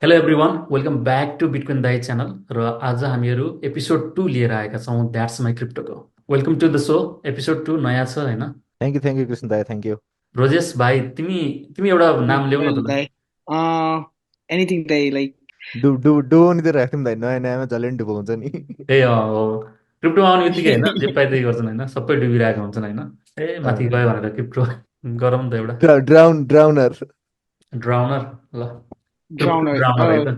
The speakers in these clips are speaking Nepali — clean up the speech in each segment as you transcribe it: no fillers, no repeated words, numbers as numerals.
Hello everyone welcome back to bitcoin दाई च्यानल र आज हामीहरू एपिसोड 2 लिएर आएका छौँ द्याट्स माई क्रिप्टोको। Welcome to the show. Episode 2 नयाँ छ होइन। थ्याङ्क यू कृष्ण दाई थ्याङ्क यू। रोजेश भाइ तिमी तिमी एउटा नाम ल्याउ न Well, त ल। they anything they like. डुबो नि त राख्थ्यौँ दाइ नयाँ नयाँमा जसले पनि डुबो हुन्छ नि। ए हो। क्रिप्टोमा आउने बित्तिकै होइन जे पाइ त्यही गर्छन् होइन, सबै डुबिरहेका हुन्छन् होइन। ए माथि गयो भनेर क्रिप्टो गरौँ त एउटा ड्राउनर। ड्राउनर। ल क्रिप्टो Drowner. ड्राउनर है Oh, त।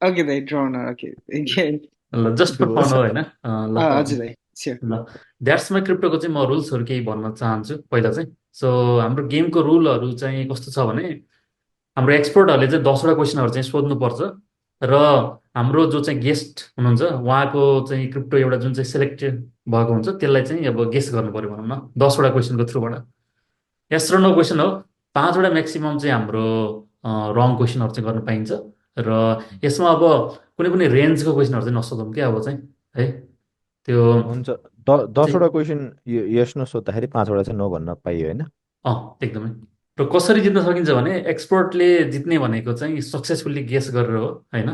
okay, they drowner. Okay, again. ल जस्ट फर फन डुबोस्। हो होइन। ल त Ajay, sure. ल द्याट्स माई क्रिप्टोको चाहिँ म रुल्सहरू केही भन्न चाहन्छु पहिला चाहिँ। सो हाम्रो गेमको रुलहरू चाहिँ कस्तो छ भने हाम्रो एक्सपर्टहरूले चाहिँ 10वटा क्वेसनहरू चाहिँ सोध्नुपर्छ र हाम्रो जो चाहिँ गेस्ट हुनुहुन्छ उहाँको चाहिँ क्रिप्टो एउटा जुन चाहिँ सेलेक्टेड भएको हुन्छ त्यसलाई चाहिँ अब गेस गर्नु पऱ्यो भनौँ न 10वटा क्वेसनको थ्रुबाट। यस र नो क्वेसन हो। 5वटा म्याक्सिमम् चाहिँ हाम्रो रङ क्वेसनहरू चाहिँ गर्न पाइन्छ र यसमा अब कुनै पनि रेन्जको क्वेसनहरू चाहिँ नसोधौँ क्या अब चाहिँ है त्यो हुन्छ। चाहिँ 10वटा क्वेसन यस नो सोद्धाखेरि 5वटा चाहिँ नो भन्न पाइयो होइन। एकदमै। र कसरी जित्न सकिन्छ भने एक्सपर्टले जित्ने भनेको चाहिँ सक्सेसफुल्ली गेस गरेर हो होइन।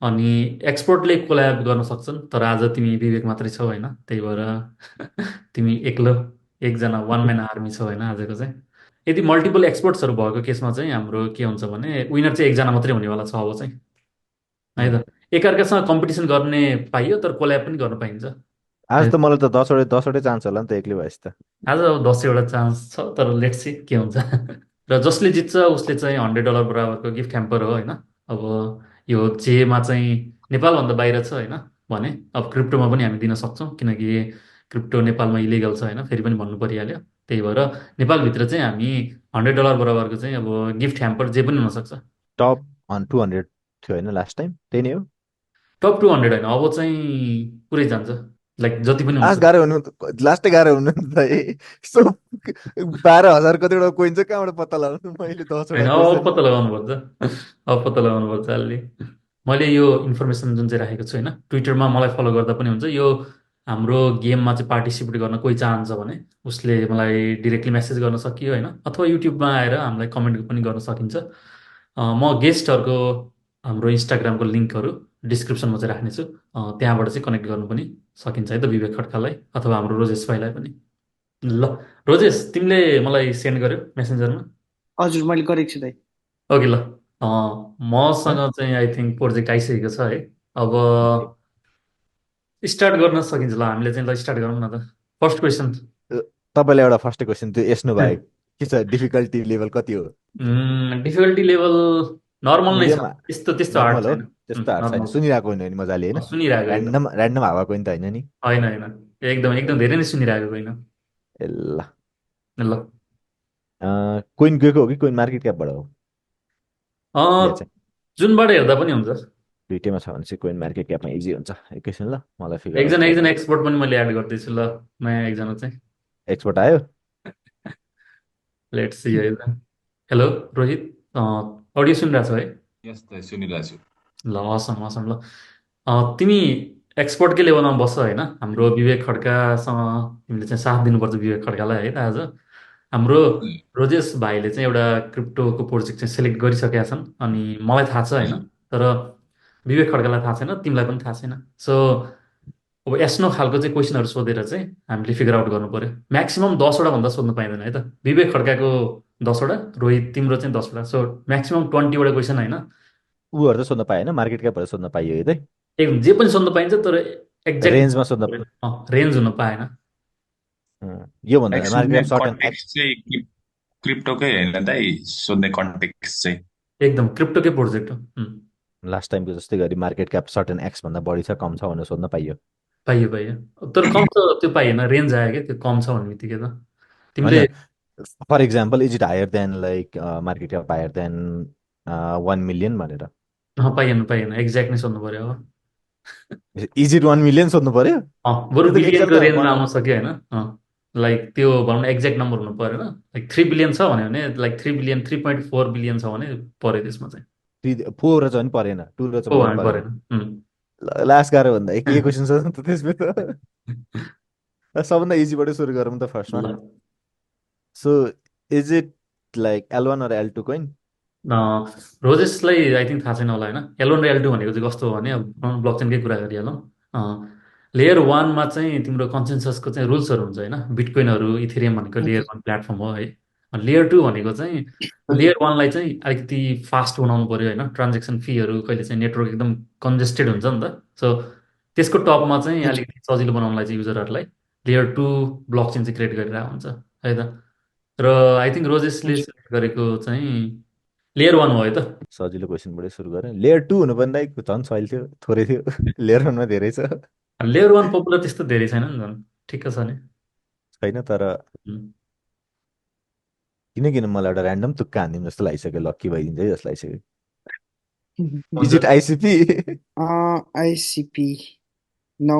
अनि एक्सपर्टले कोल्याब गर्न सक्छन् तर आज तिमी विवेक मात्रै छौ होइन, त्यही भएर तिमी एक्लो एकजना वान म्यान आर्मी छौ होइन आजको चाहिँ। यदि मल्टिपल एक्सपर्ट्सहरू भएको केसमा चाहिँ हाम्रो के हुन्छ भने विनर चाहिँ एकजना मात्रै हुनेवाला छ अब चाहिँ है उम्, त। एकअर्कासँग कम्पिटिसन गर्ने पाइयो तर कोल्याब पनि गर्न पाइन्छ आज है। त मलाई त 10वटै चान्स होला नि त एक्लै भएपछि त। आज अब 10वटा चान्स छ तर लेट्स सी के हुन्छ। र जसले जित्छ उसले चाहिँ $100 बराबरको गिफ्ट ह्याम्पर हो होइन। अब यो जेमा चाहिँ नेपालभन्दा बाहिर छ होइन भने अब क्रिप्टोमा पनि हामी दिन सक्छौँ किनकि क्रिप्टो नेपालमा इलिगल छ होइन, फेरि पनि भन्नु परिहाल्यो। त्यही भएर नेपालभित्र चाहिँ हामी $100 बराबरको चाहिँ अब गिफ्ट ह्याम्पर जे पनि हुनसक्छ। टप 200 थियो होइन लास्ट टाइम त्यही नै हो। टप 200 होइन, अब चाहिँ पुरै जान्छ, लाइक जति पनि आज हुन्छ। गाह्रो हुनु लास्टै गाह्रो हुनु नि त यसो 12,000 कतिवटा कोइन चाहिँ कहाँबाट पत्ता लगाउनु मैले होइन 10वटा अब क्वेसन। पत्ता लगाउनु पर्छ। अब पत्ता लगाउनु पर्छ अलि। मैले यो इन्फर्मेसन जुन चाहिँ राखेको छु होइन ट्विटरमा मलाई फलो गर्दा पनि हुन्छ। यो हाम्रो गेममा चाहिँ पार्टिसिपेट गर्न कोही चाहन्छ भने उसले मलाई डिरेक्टली मेसेज गर्न सकियो होइन, अथवा युट्युबमा आएर हामीलाई कमेन्ट पनि गर्न सकिन्छ। म गेस्टहरूको हाम्रो इन्स्टाग्रामको लिङ्कहरू डिस्क्रिप्सनमा चाहिँ राख्नेछु। त्यहाँबाट चाहिँ कनेक्ट गर्नु पनि सकिन्छ है त विवेक खड्कालाई अथवा हाम्रो रोजेस भाइलाई पनि। ल रोजेस तिमीले मलाई सेन्ड गर्यो मेसेन्जरमा। हजुर मैले गरेको छु दाइ। ओके ल। मसँग चाहिँ आई थिङ्क प्रोजेक्ट आइसकेको छ है। अब स्टार्ट गर्न सकिन्छ ल हामीले चाहिँ। ल स्टार्ट गरौँ न त। First question. तपाईँलाई एउटा फर्स्ट क्वेसन त्यो यस नो बाहेक के छ डिफिकल्टी लेभल कति हो। डिफिकल्टी लेभल नर्मल नै छ, मिडियम त्यस्तो त्यस्तो हार्ड नर्मल हो छैन। त्यस्तो हार्ड छैन नर्मल छ। सुनिरहेको होइन नि मजाले होइन। सुनिरहेको एकदम। ऱ्यान्डम हावा कोइन त होइन नि। होइन होइन एकदम एकदम धेरै नै सुनिरहेको होइन। ए ल ल कोइन गएको हो कि कोइन मार्केट क्यापबाट हो या अँ, चाहिँ जुनबाट हेर्दा पनि हुन्छ। दुइटैमा छ भने चाहिँ कोइन मार्केट क्यापमा इजी हुन्छ एकैछिन ल मलाई फिगर आउट एकजना गर्नु एकजना एक्सपर्ट पनि मैले एड गर्दैछु ल, नयाँ एकजना चाहिँ। एक्सपोर्ट आयो। लेट्स सी है त। हेलो रोहित, अडियो सुनिरहेको छ है? यस दाइ सुनिरहेको छु। ल असम असम ल। तिमी एक्सपर्टकै लेभलमा बस्छ होइन, हाम्रो विवेक खड्कासँग तिमीले चाहिँ साथ दिनुपर्छ विवेक खड्कालाई है त आज। हाम्रो रोजेश भाइले चाहिँ एउटा क्रिप्टोको प्रोजेक्ट चाहिँ सेलेक्ट गरिसकेका छन् अनि मलाई थाहा छ होइन, हजुर तर विवेक खड्कालाई थाहा छैन, तिमीलाई पनि थाहा छैन। सो अब यस्तो खालको चाहिँ क्वेसनहरू सोधेर चाहिँ हामीले फिगर आउट गर्नु पर्यो। म्याक्सिमम् 10वटा भन्दा सोध्नु पाइँदैन है त। विवेक खड्काको 10वटा, रोहित तिम्रो चाहिँ 10वटा, सो म्याक्सिमम् 20वटा क्वेसन होइन। ऊहरू त सोध्न पाएन मार्केट क्यापहरू सोध्न पाइयो है त एकदम जे पनि सोध्नु पाइन्छ तर एक्ज्याक्ट रेन्जमा सोध्न रेन्ज हुन पाएन। योभन्दा market actually cap short and X context चाहिँ क्रिप्टोकै होइन दाइ, सोध्ने कन्टेक्स्ट चाहिँ। एकदम क्रिप्टोकै प्रोजेक्ट हो। लास्ट टाइमको जस्तै गरी मार्केट क्याप सर्ट एन्ड एक्सभन्दा बढी छ कम छ भनेर सोध्न पाइयो। पाइयो पाइयो तर कम त त्यो पाइएन, रेन्ज आयो क्या त्यो कम छ भन्ने बित्तिकै त तिमीले। होइन for example is it higher than like market cap higher than 1 million भनेर पाइएन पाइएन एक्ज्याक्ट नै सोध्नु पर्यो अब। इज इट 1 मिलियन सोध्नु पर्यो। बरु त्यो त बिलियनको एकजना रेन्जमा आउन सक्यो होइन। लाइक त्यो भनौँ न एक्ज्याक्ट नम्बर हुनु परेन। लाइक 3 बिलियन छ भन्यो भने, लाइक 3 बिलियन 3.4 बिलियन छ भने पऱ्यो त्यसमा चाहिँ। 4 र चाहिँ परेन 2 र चाहिँ पनि भने परेन। परेन। लास्ट गाह्रो भन्दा के क्वेसन छ त त्यसमा त सबभन्दा इजीबाट सुरु गरौँ त फर्स्टमा। ल so is it like L1 or L2 coin रोजेसलाई आई थिङ्क थाहा छैन होला होइन। L1 र L2 भनेको चाहिँ कस्तो हो भने अब ब्लक चेनकै कुरा गरिहालौँ। लेयर वानमा चाहिँ तिम्रो कन्सेन्ससको चाहिँ रुल्सहरू हुन्छ होइन। बिटकोइनहरू इथेरियम भनेको लेयर Okay. वान प्लेटफर्म हो है। लेयर टू भनेको चाहिँ लेयर वानलाई चाहिँ अलिकति फास्ट बनाउनु पऱ्यो होइन। ट्रान्जेक्सन फीहरू कहिले चाहिँ नेटवर्क एकदम कन्जेस्टेड हुन्छ नि त। सो त्यसको टपमा चाहिँ Okay. अलिकति सजिलो बनाउनलाई चाहिँ युजरहरूलाई लेयर टू ब्लक चेन चाहिँ क्रिएट गरिरहेको हुन्छ है त। र आई थिङ्क रोजेसले Okay. सेलेक्ट गरेको चाहिँ लेयर वान हो है त। सजिलो क्वेसनबाटै सुरु गरेँ। लेयर 2 हुनुपर्ने दाइ झन् सहिले थियो, थोरै थियो। लेयर 1मा धेरै छ। लेयर वान पपुलर त्यस्तो धेरै छैन नि झन्, ठिक्क छ नि। छैन तर उम्, किन मलाई एउटा ऱ्यान्डम तुक्का हानिदिउँ जस्तो लागिसक्यो, लक्की भइदिन्छ है जस्तो लागिसक्यो। इज हुन्छ। इट आइसिपी? ICP. No.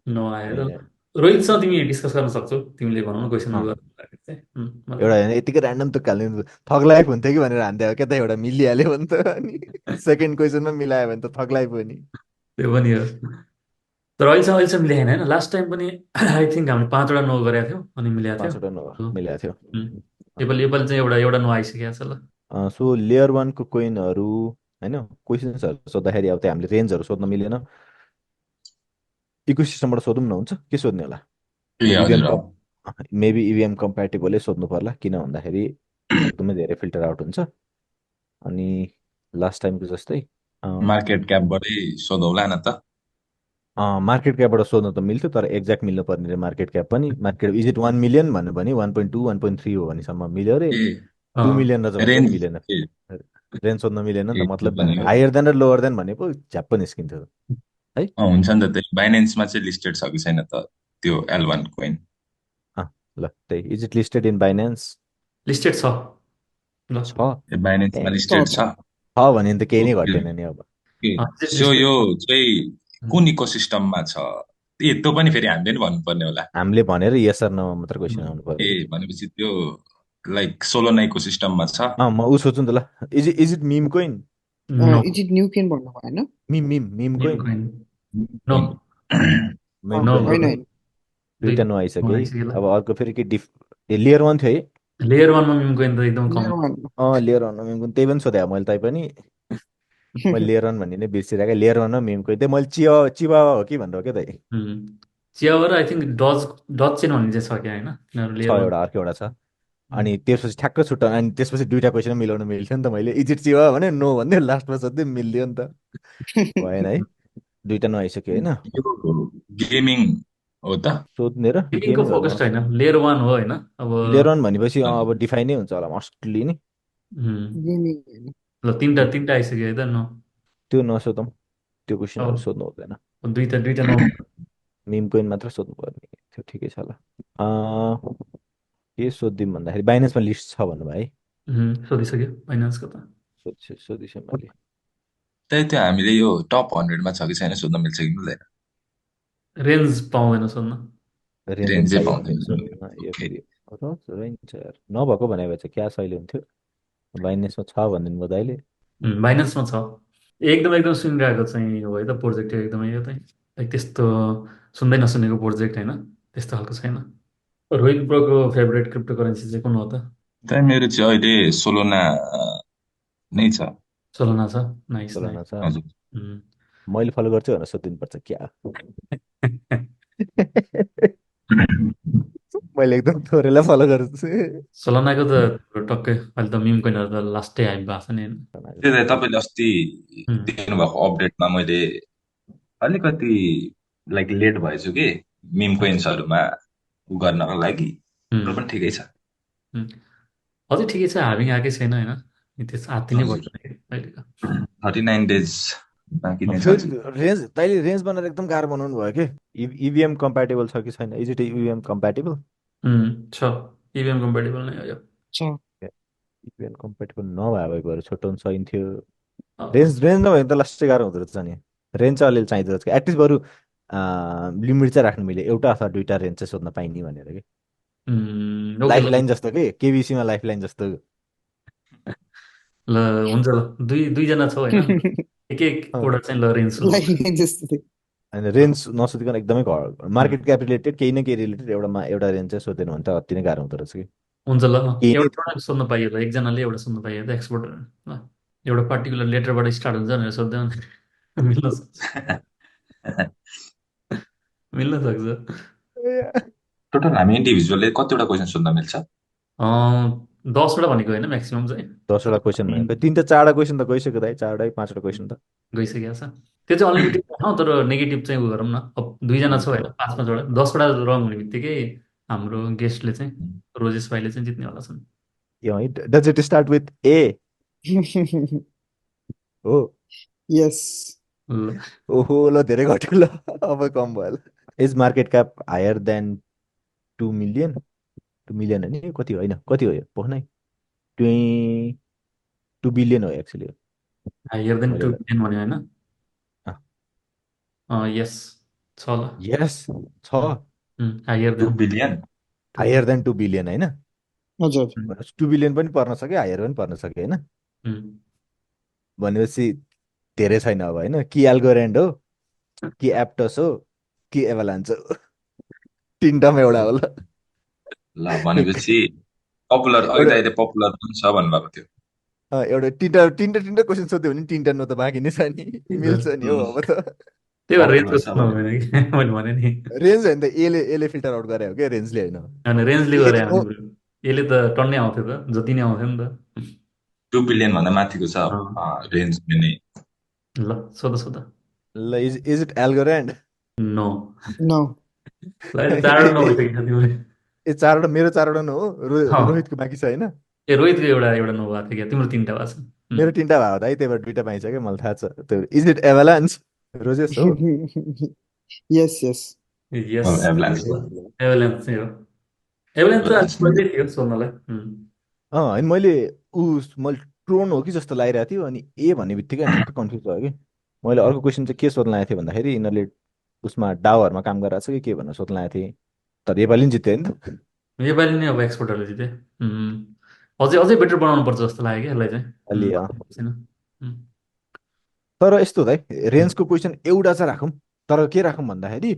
नआएर होइन, रोहितसँग तिमी डिस्कस गर्न सक्छौ, तिमीले भनौ न क्वेसन अँ, गर्नु चाहिँ एउटा मतलब होइन यतिकै ऱ्यान्डम तुक्का हालिदिनु थग लाइफ हुन्थ्यो कि भनेर हान्थ्यो क्या त, एउटा मिलिहाल्यो भने त। अनि सेकेन्ड क्वेसनमा मिलायो भने त थग लाइफ हो नि। त्यो पनि हो। तर अहिलेसम्म मिलेन होइन। लास्ट टाइम पनि आई थिङ्क हामीले 5वटा नो गरेका थियौँ अनि मिलेको थियो। 5वटा मिलाएको थियो। योपालि चाहिँ एउटा नो आइसकेको छ ल। सो लेयर 1को कोइनहरू होइन, क्वेसन्सहरू सोद्धाखेरि अब त्यो हामीले रेन्जहरू सोध्न मिलेन। इकोसिस्टमबाट सोधौँ न, हुन्छ के सोध्ने होला? ए इभिएम हजुर कम् मेबी इभिएम कम्प्याटेबलै सोध्नु पर्ला, किन भन्दाखेरि एकदमै धेरै फिल्टर आउट हुन्छ। अनि लास्ट टाइमको जस्तै मार्केट क्यापबाटै सोधौला न त। मार्केट क्यापबाट सोध्न त मिल्थ्यो, तर एक्ज्याक्ट मिल्नु पर्ने मार्केट क्याप पनि, मार्केट इज इट 1 मिलियन भन्यो भने 1.2 1.3 हो भनेसम्म मिल्यो अरे। ए 2 मिलियन रहेछ भने चाहिँ रेन्ज मिलेन। ए रेन्ज सोध्न मिलेन नि ए त, त्यो मतलब पनि हो। हायर देन र लोवर देन भने पो झ्याप्प निस्किन्थ्यो है। हुन्छ नि त, त्यो बाइनेन्समा चाहिँ लिस्टेड छ कि छैन त त्यो L1 कोइन? अँ, ल त्यही, is it listed in Binance? Listed छ ल। छ। ए बाइनेन्समा ए, लिस्टेड छ. छ। छ भने त केही नै ओके घटेन नि अब। ओके। So listed. यो चाहिँ कुन इकोसिस्टममा छ? ए त्यो पनि फेरि हामीले नि भन्नुपर्ने होला। हामीले भनेर यस सर नो मात्र क्वेसन आउनु ए पर्यो। भनेपछि त्यो लाइक सोलोना इकोसिस्टममा छ। म ऊ सोध्छु नि त ल। Is it meme coin? No. Is it new pin भन्नु भएन? Meme meme coin? Coin no. Coin meme no coin bro. होइन। होइन. दुइटा नो नो आइसक्यो है। आइसक्यो अब ल। अर्को फेरि के लेयर 1 थियो है। लेयर वानमा मिम कोइन त एकदम कम। Layer one. लेयर 1मा मिम कोइन त्यही पनि सोधेँ मैले तै पनि। मैले लेयर 1 भन्ने नै बिर्सिरहेको। लेयर 1मा मिम कोइन त्यही मैले चिवा हो कि भनेर हो क्या त। चियाबाट I think doge doge chain भन्ने चाहिँ छ क्या होइन, तिनीहरू छ लेयर वान। एउटा, अर्को एउटा छ। अनि त्यसपछि ठ्याक्क छुट्टा, अनि त्यसपछि दुइटा क्वेसन मिलाउनु मिल्थ्यो नि त। मैले इजिट चिवा भने नो भन्दै लास्टमा सोध्दै मिल्यो नि त। भएन है। दुइटा नो आइसक्यो होइन। यो गेमिङ हो त? सोध्ने र गेमिङको गेमिङहरू फोकस्ड होइन, लेयर वान हो होइन अब। लेयर 1 भनेपछि अब डिफाइनै हुन्छ होला मोस्टली नि। उम्, Gaming होइन. ल तिनवटा तिनवटा आइसक्यो है त नो। त्यो नसोधौँ, त्यो क्वेसनहरू अब सोध्नु हुँदैन। दुईवटा दुईवटा नो। मिम कोइन मात्र सोध्नु पर्ने त्यो ठिकै छ ल। के सोधिदिउँ भन्दाखेरि बाइनेन्समा लिस्ट छ भन्नुभयो है। सोधिसक्यो फाइनेन्सको त। सोधिसेँ मैले। त्यही त्यो हामीले यो टप 100मा छ कि छैन सोध्न मिल्छ कि मिल्दैन? रेन्ज पाउँदैन सोध्न। रेन्जहरू रेन्जै चाहियो पाउँदैन। फेरि सोध्नुमा यो ओके। फेरि। रेन्ज नभएको भने भए चाहिँ क्या सहिले हुन्थ्यो। बाइनेन्समा छ भनिदिनु भयो दाइले। बाइनेन्समा छ। एकदम एकदम सुनिरहेको चाहिँ हो है त प्रोजेक्ट एकदमै यो चाहिँ लाइक त्यस्तो सुन्दै नसुनेको प्रोजेक्ट होइन, त्यस्तो खालको छैन। रोहित ब्रोको फेभरेट क्रिप्टो करेन्सी चाहिँ कुन हो त? त्यही मेरो चाहिँ अहिले सोलोना नै छ। सोलना छ। Nice nice. चलन छ। हजुर। मैले फलो गर्छु भनेर सोधिदिनुपर्छ क्या। मैले एकदम थोरैलाई फलो गर्छु। सोलनाको त टक्कै अहिले त मिम कोइनहरू त लास्टै हाइप भएको छ नि होइन। त्यही त तपाईँले अस्ति उम्, दिनुभएको अपडेटमा मैले अलिकति लाइक लेट भएछु कि मिम अच्छा। कोइन्सहरूमा उ गर्नको लागि। तर उम्, पनि ठिकै छ। उम्। अझै ठिकै छ, हामी आएकै छैन होइन। त्यस आत्ति नै हजुर। पर्छ अहिलेको। 39 डेज बाँकी नै छ। फेरि रेन्ज तैँले रेन्ज बनाएर एकदम गाह्रो बनाउनु भयो कि। इभिएम कम्प्याटेबल छ कि छैन? Is it EVM compatible? छ। इभिएम कम्पेटेबल नै हो यो। छ. इभिएम कम्प्याटेबल नभए भएर छोटो सकिन्थ्यो। अ, रेन्ज नभए त लास्टै गाह्रो हुँदो रहेछ नि। रेन्ज चाहिँ अलिअलि चाहिँदो रहेछ, एटलिस्ट बरु लिमिट चाहिँ राख्नु मिल्यो, एउटा अथवा दुइटा रेन्ज चाहिँ सोध्न पाइने भनेर कि। ओके लाइफ ल। लाइन जस्तो कि केबिसीमा लाइफ लाइन जस्तो। ल हुन्छ ल, दुईजना छौ होइन। एक अँ, एकवटा चाहिँ ल रेन्ज सुन्नु Like जस्तो थियो. होइन रेन्ज नसोधिकन एकदमै पर्यो। मार्केट क्याप रिलेटेड केही न केही रिलेटेड एउटा रेन्ज चाहिँ सोधेन भने त अति नै गाह्रो हुँदो रहेछ कि। हुन्छ ल केही नै एउटा एउटा सोध्न पाइयो ल एकजनाले एउटा सोध्न पाइयो त एक्सपोर्ट ल एउटा पर्टिकुलर लेटरबाट स्टार्ट हुन्छ भनेर सोध्दै भने मिल्न सक्छ मिल्न सक्छ टोटल हामी इन्डिभिजुअलले कतिवटा क्वेसन सोध्न मिल्छ? 10वटा भनेको होइन म्याक्सिमम् चाहिँ 10वटा क्वेसन भनेको 3 4वटा क्वेसन त गइसक्यो दाइ 4वटा 5वटा क्वेसन त गइसकेको छ त्यो चाहिँ अनलिमिटेड राखौँ तर नेगेटिभ चाहिँ उ गरौँ न अब दुईजना छ होइन 5 5वटा 10वटा रङ हुने बित्तिकै हाम्रो गेस्टले चाहिँ रोजेस भाइले चाहिँ जित्नेवाला छन् डज इट स्टार्ट विथ ए हो Yes. ल ओहो ल धेरै घट्यो ल अब कम भयो ल is market cap higher than 2 million 2 million होइन कति होइन कति हो यो पोख्नै 2 बिलियन हो एक्चुली हायर देन मैले 2 एउटा बिलियन भन्यो होइन यस छ ल यस छ higher 2 than billion? Higher than 2 billion होइन हजुर 2 बिलियन पनि पर्न सक्यो हायर पनि पर्न सक्यो होइन भनेपछि धेरै छैन अब होइन कि एल्गोरेन्ड हो कि एप्टस हो कि एभालान्च हो तिनटामा एउटा हो ल ल भनेपछि पपुलर अघि एउटा त अहिले पपुलर पनि छ भन्नुभएको थियो। एउटा तिनवटा तिनवटा तिनवटा क्वेसन सोध्यो भने तिनवटा नो त बाँकी नै छ नि मिल्छ नि हौ उम्, अब त त्यही भएर पपुलर रेन्जको छ सोध्नु भने हुँदैन कि मैले भने नि रेन्ज होइन त एले फिल्टर आउट गरे हो क्या रेन्जले होइन होइन रेन्जले ए गरे नो हामी यसले त टन्नै आउँथ्यो त जति नै आउँथ्यो नि त 2 बिलियन भन्दा माथिको छ अँ, रेन्ज नै। ल सोध सोध ल इज इट एल्गोरेन्ड नो No. ल अहिले 4वटा नो भइसकेको छ तिमीले ए 4वटा मेरो 4वटा नो हो अँ, रोहितको बाँकी छ होइन ए रोहितको एउटा एउटा नो भएको थियो क्या तिम्रो 3टा भएको छ मेरो 3टा भयो त है त्यही भएर 2टा पाइन्छ क्या मलाई थाहा छ त्यो इज इट एभालान्स रोजेस हो Yes, yes. यस एभलान्स एभलेन्स चाहिँ हो एभलेन्स त अलिक एभलान्स सजिलै थियो सोध्नलाई होइन मैले ट्रोन हो कि जस्तो लागिरहेको थियो अनि ए भन्ने बित्तिकै अनि ठ्याक्क कन्फ्युज भयो कि मैले अर्को क्वेसन चाहिँ के सोध्न लागेको थिएँ भन्दाखेरि यिनीहरूले उसमा डाउहरूमा काम गरिरहेको छ कि के भनेर सोध्न लागेको थिएँ तर योपालि नि जित्यो नि त योपालि नै अब एक्सपोर्टरले जिते अझै अझै बेटर बनाउनु पर्छ जस्तो लाग्यो क्या यसलाई चाहिँ अलि छैन तर यस्तो है रेन्जको क्वेसन एउटा चाहिँ राखौँ तर के राखौँ भन्दाखेरि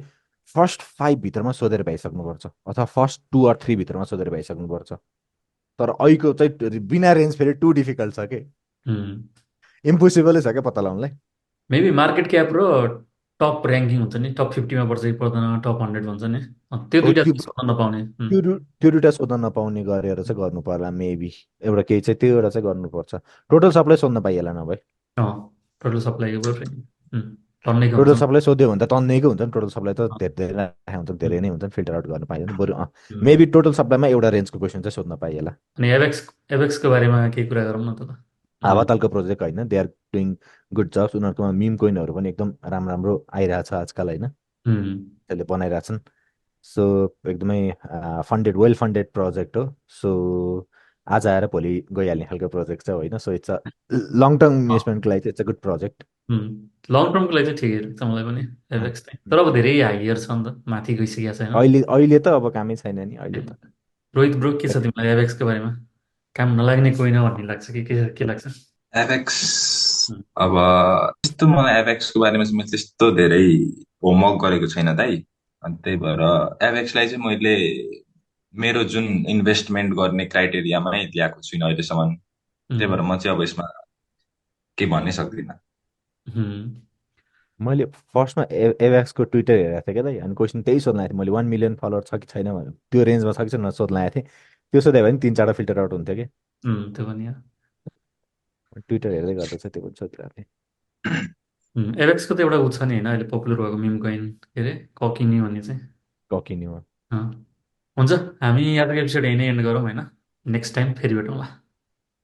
फर्स्ट 5 भित्रमा सोधेर भइसक्नुपर्छ अथवा फर्स्ट 2 or 3 भित्रमा सोधेर भइसक्नुपर्छ तर अहिलेको चाहिँ बिना रेन्ज फेरि टु डिफिकल्ट छ कि इम्पोसिबलै छ क्या पत्ता लगाउनलाई मेबी मार्केट क्याप र टप ऱ्याङ्किङ हुन्छ नि टप 50मा पर्छ कि पर्दैन टप 100 भन्छ नि त्यो हो दुइटा त्यो सोध्न नपाउने त्यो दुइटा सोध्न नपाउने गरेर चाहिँ गर्नु पर्ला मेबी एउटा केही चाहिँ त्यो एउटा चाहिँ गर्नुपर्छ टोटल सप्लाई सोध्न पाइएला नभए टोटल सप्लाईको टन्नैको टोटल हुन्छ सप्लाई सोध्यो भने त टन्नैको हुन्छ नि टोटल सप्लाई त अँ, धेरै धेरै राखेको हुन्छ धेरै नै हुन्छ फिल्टर आउट गर्न पाइन्छ बरु उम्, मेबी टोटल सप्लाईमा एउटा रेन्जको क्वेसन चाहिँ सोध्न पाइएला अनि एभेक्सको बारेमा केही कुरा गरौँ न त हावातालको प्रोजेक्ट होइन they are doing good jobs उनीहरूकोमा मिम कोइनहरू पनि एकदम राम्रो राम्रो आइरहेछ आजकल होइन त्यसले बनाइरहेछन् सो एकदमै फन्डेड वेल फन्डेड प्रोजेक्ट हो सो आज आएर भोलि गइहाल्ने खालको प्रोजेक्ट चाहिँ होइन so it's a long term इन्भेस्टमेन्टको लागि चाहिँ it's a good project long टर्मको लागि चाहिँ ठिकै लाग्छ मलाई पनि एभेक्स चाहिँ तर अब धेरै हाइयर छ नि त माथि गइसकेको छैन अहिले अहिले त अब कामै छैन नि अहिले त रोहित ब्रो के छ तिमीलाई एभेक्सको बारेमा काम नलाग्ने कोही न भन्ने लाग्छ कि के लाग्छ एभेक्स अब त्यस्तो मलाई एभेक्सको बारेमा चाहिँ मैले त्यस्तो धेरै होमवर्क गरेको छैन दाइ। अनि त्यही भएर एभेक्सलाई चाहिँ मैले मेरो जुन इन्भेस्टमेन्ट गर्ने क्राइटेरियामै ल्याएको छुइनँ अहिलेसम्म। त्यही भएर म चाहिँ अब यसमा केही भन्नै सक्दिनँ। मैले फर्स्टमा एभ्याक्सको ट्विटर हेरेको थिएँ क्या दाइ अनि क्वेसन त्यही सोध्न आएको थिएँ मैले 1 मिलियन फलोवर छ कि छैन भनेर त्यो रेन्जमा छ कि छैन सोध्न आएको थिएँ त्यो सोध्यो भने 3 4 फिल्टर आउट हुन्थ्यो कि त्यो पनि हो। ट्विटर हेर्दै गर्दा चाहिँ त्यो पनि सोधिरहेको थिएँ एभेक्सको त एउटा ऊ छ नि होइन अहिले पपुलर भएको मिम कोइन के अरे ककिनी भन्ने चाहिँ ककिनीमा अँ। हुन्छ हामी आजको एपिसोड यही नै एन्ड गरौँ होइन नेक्स्ट टाइम फेरि भेटौँला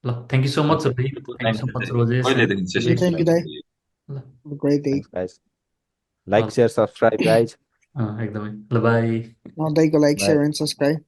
ल thank you so much okay Rohit thank you so much thank roses and कहिलेदेखि सेसन विवेक Thank you, सुरु Dai. हुने? ल Have a great day. Thanks guys like share subscribe guys एकदमै ल by Now, like, share, by and subscribe.